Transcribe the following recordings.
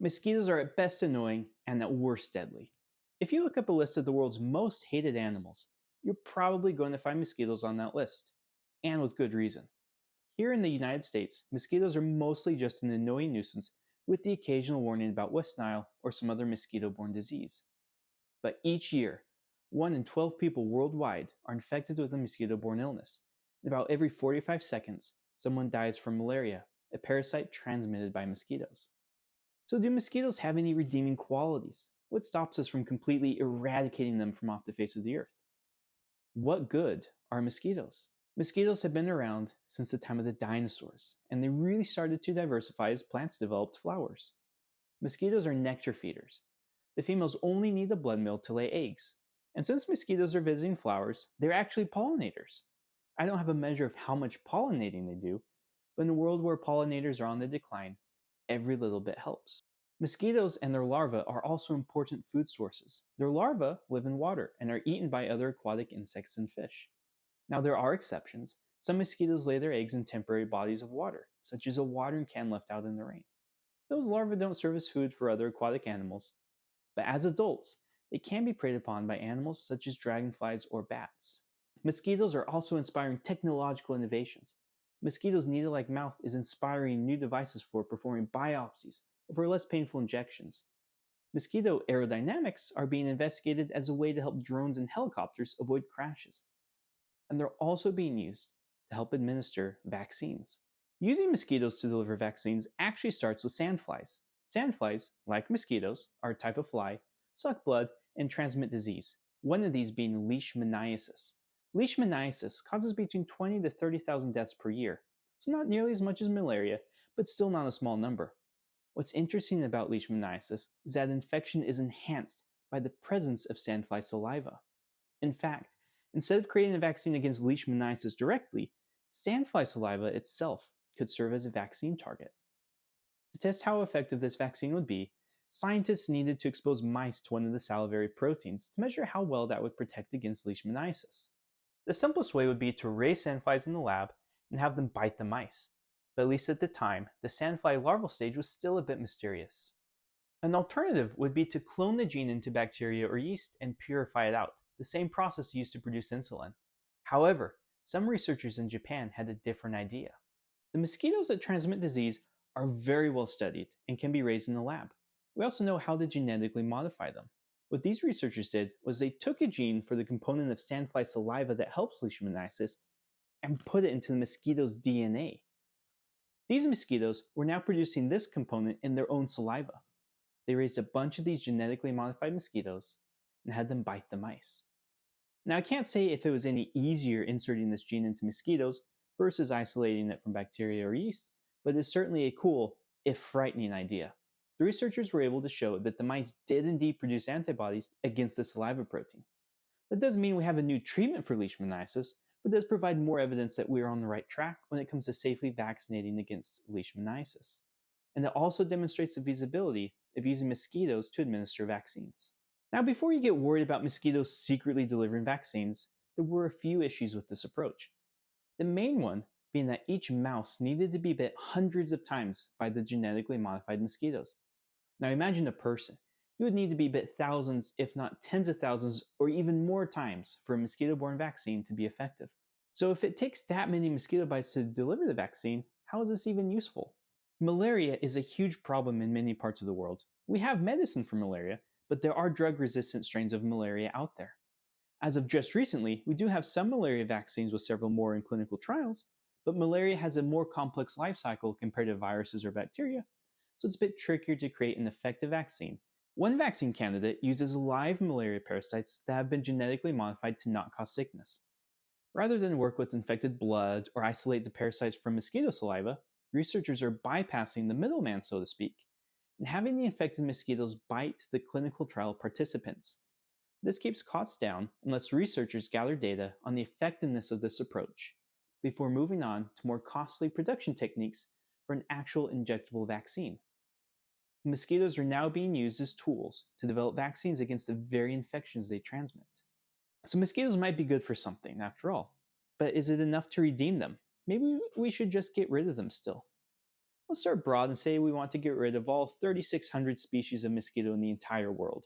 Mosquitoes are at best annoying and at worst deadly. If you look up a list of the world's most hated animals, you're probably going to find mosquitoes on that list, and with good reason. Here in the United States, mosquitoes are mostly just an annoying nuisance with the occasional warning about West Nile or some other mosquito-borne disease. But each year, 1 in 12 people worldwide are infected with a mosquito-borne illness. And about every 45 seconds, someone dies from malaria, a parasite transmitted by mosquitoes. So, do mosquitoes have any redeeming qualities? What stops us from completely eradicating them from off the face of the earth? What good are mosquitoes? Mosquitoes have been around since the time of the dinosaurs, and they really started to diversify as plants developed flowers. Mosquitoes are nectar feeders. The females only need the blood meal to lay eggs. And since mosquitoes are visiting flowers, they're actually pollinators. I don't have a measure of how much pollinating they do, but in a world where pollinators are on the decline, every little bit helps. Mosquitoes and their larvae are also important food sources. Their larvae live in water and are eaten by other aquatic insects and fish. Now, there are exceptions. Some mosquitoes lay their eggs in temporary bodies of water, such as a watering can left out in the rain. Those larvae don't serve as food for other aquatic animals, but as adults, they can be preyed upon by animals such as dragonflies or bats. Mosquitoes are also inspiring technological innovations. Mosquitoes' needle-like mouth is inspiring new devices for performing biopsies or for less painful injections. Mosquito aerodynamics are being investigated as a way to help drones and helicopters avoid crashes. And they're also being used to help administer vaccines. Using mosquitoes to deliver vaccines actually starts with sandflies. Sandflies, like mosquitoes, are a type of fly, suck blood, and transmit disease, one of these being leishmaniasis. Leishmaniasis causes between 20 to 30,000 deaths per year, so not nearly as much as malaria, but still not a small number. What's interesting about leishmaniasis is that infection is enhanced by the presence of sandfly saliva. In fact, instead of creating a vaccine against leishmaniasis directly, sandfly saliva itself could serve as a vaccine target. To test how effective this vaccine would be, scientists needed to expose mice to one of the salivary proteins to measure how well that would protect against leishmaniasis. The simplest way would be to raise sandflies in the lab and have them bite the mice, but at least at the time, the sandfly larval stage was still a bit mysterious. An alternative would be to clone the gene into bacteria or yeast and purify it out, the same process used to produce insulin. However, some researchers in Japan had a different idea. The mosquitoes that transmit disease are very well studied and can be raised in the lab. We also know how to genetically modify them. What these researchers did was they took a gene for the component of sandfly saliva that helps leishmaniasis and put it into the mosquito's DNA. These mosquitoes were now producing this component in their own saliva. They raised a bunch of these genetically modified mosquitoes and had them bite the mice. Now, I can't say if it was any easier inserting this gene into mosquitoes versus isolating it from bacteria or yeast, but it's certainly a cool, if frightening, idea. The researchers were able to show that the mice did indeed produce antibodies against the saliva protein. That doesn't mean we have a new treatment for leishmaniasis, but does provide more evidence that we are on the right track when it comes to safely vaccinating against leishmaniasis. And it also demonstrates the feasibility of using mosquitoes to administer vaccines. Now, before you get worried about mosquitoes secretly delivering vaccines, there were a few issues with this approach. The main one being that each mouse needed to be bit hundreds of times by the genetically modified mosquitoes. Now, imagine a person. You would need to be bit thousands, if not tens of thousands, or even more times for a mosquito-borne vaccine to be effective. So if it takes that many mosquito bites to deliver the vaccine, how is this even useful? Malaria is a huge problem in many parts of the world. We have medicine for malaria, but there are drug-resistant strains of malaria out there. As of just recently, we do have some malaria vaccines with several more in clinical trials, but malaria has a more complex life cycle compared to viruses or bacteria, so it's a bit trickier to create an effective vaccine. One vaccine candidate uses live malaria parasites that have been genetically modified to not cause sickness. Rather than work with infected blood or isolate the parasites from mosquito saliva, researchers are bypassing the middleman, so to speak, and having the infected mosquitoes bite the clinical trial participants. This keeps costs down and lets researchers gather data on the effectiveness of this approach before moving on to more costly production techniques for an actual injectable vaccine. Mosquitoes are now being used as tools to develop vaccines against the very infections they transmit. So mosquitoes might be good for something, after all, but is it enough to redeem them? Maybe we should just get rid of them still. Let's start broad and say we want to get rid of all 3,600 species of mosquito in the entire world.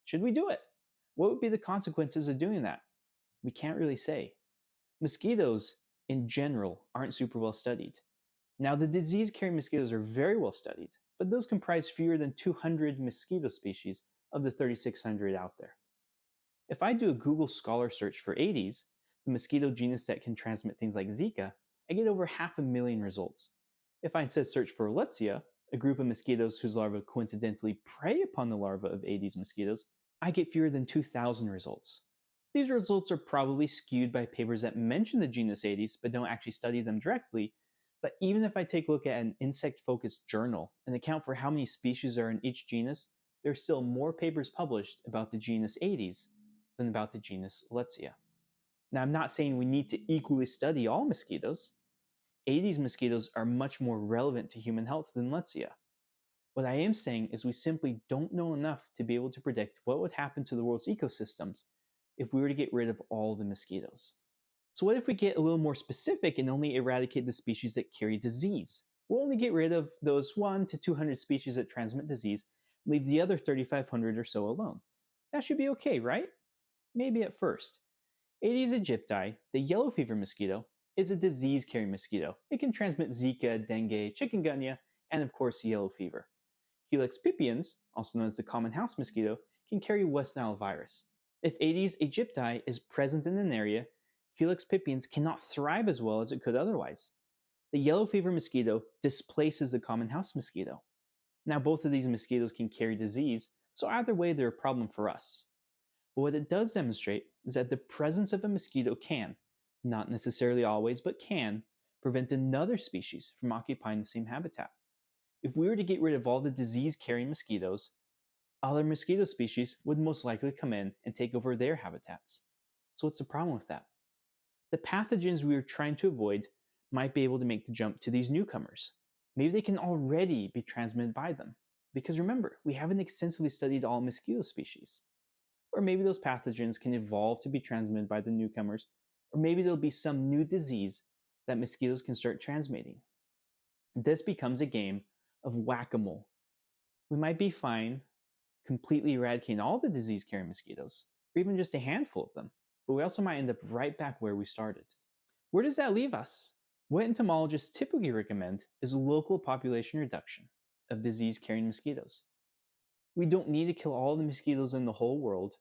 Should we do it? What would be the consequences of doing that? We can't really say. Mosquitoes, in general, aren't super well studied. Now, the disease carrying mosquitoes are very well studied, but those comprise fewer than 200 mosquito species of the 3,600 out there. If I do a Google Scholar search for Aedes, the mosquito genus that can transmit things like Zika, I get over 500,000 results. If I instead search for Letzia, a group of mosquitoes whose larvae coincidentally prey upon the larvae of Aedes mosquitoes, I get fewer than 2,000 results. These results are probably skewed by papers that mention the genus Aedes but don't actually study them directly. But even if I take a look at an insect focused journal and account for how many species are in each genus, there are still more papers published about the genus Aedes than about the genus Letzia. Now, I'm not saying we need to equally study all mosquitoes. Aedes mosquitoes are much more relevant to human health than Letzia. What I am saying is we simply don't know enough to be able to predict what would happen to the world's ecosystems if we were to get rid of all the mosquitoes. So what if we get a little more specific and only eradicate the species that carry disease? We'll only get rid of those 1 to 200 species that transmit disease, and leave the other 3,500 or so alone. That should be okay, right? Maybe at first. Aedes aegypti, the yellow fever mosquito, is a disease-carrying mosquito. It can transmit Zika, dengue, chikungunya, and of course yellow fever. Culex pipiens, also known as the common house mosquito, can carry West Nile virus. If Aedes aegypti is present in an area, Culex pipiens cannot thrive as well as it could otherwise. The yellow fever mosquito displaces the common house mosquito. Now, both of these mosquitoes can carry disease, so either way, they're a problem for us. But what it does demonstrate is that the presence of a mosquito can, not necessarily always, but can, prevent another species from occupying the same habitat. If we were to get rid of all the disease-carrying mosquitoes, other mosquito species would most likely come in and take over their habitats. So what's the problem with that? The pathogens we are trying to avoid might be able to make the jump to these newcomers. Maybe they can already be transmitted by them. Because remember, we haven't extensively studied all mosquito species. Or maybe those pathogens can evolve to be transmitted by the newcomers, or maybe there'll be some new disease that mosquitoes can start transmitting. This becomes a game of whack-a-mole. We might be fine completely eradicating all the disease-carrying mosquitoes, or even just a handful of them, but we also might end up right back where we started. Where does that leave us? What entomologists typically recommend is local population reduction of disease-carrying mosquitoes. We don't need to kill all the mosquitoes in the whole world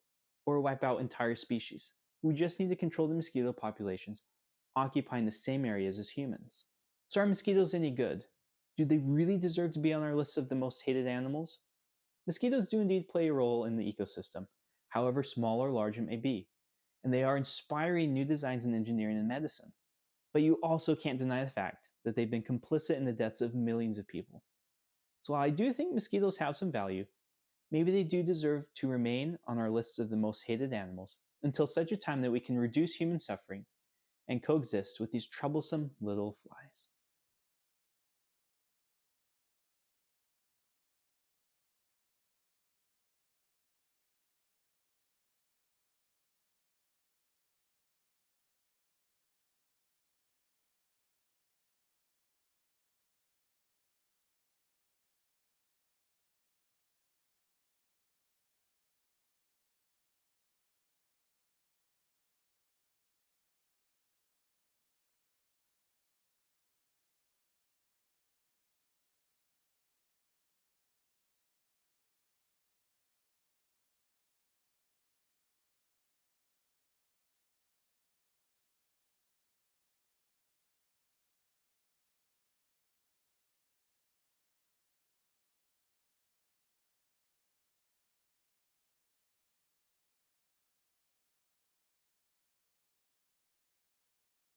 or wipe out entire species. We just need to control the mosquito populations occupying the same areas as humans. So are mosquitoes any good? Do they really deserve to be on our list of the most hated animals? Mosquitoes do indeed play a role in the ecosystem, however small or large it may be, and they are inspiring new designs in engineering and medicine. But you also can't deny the fact that they've been complicit in the deaths of millions of people. So while I do think mosquitoes have some value, maybe they do deserve to remain on our list of the most hated animals until such a time that we can reduce human suffering and coexist with these troublesome little flies.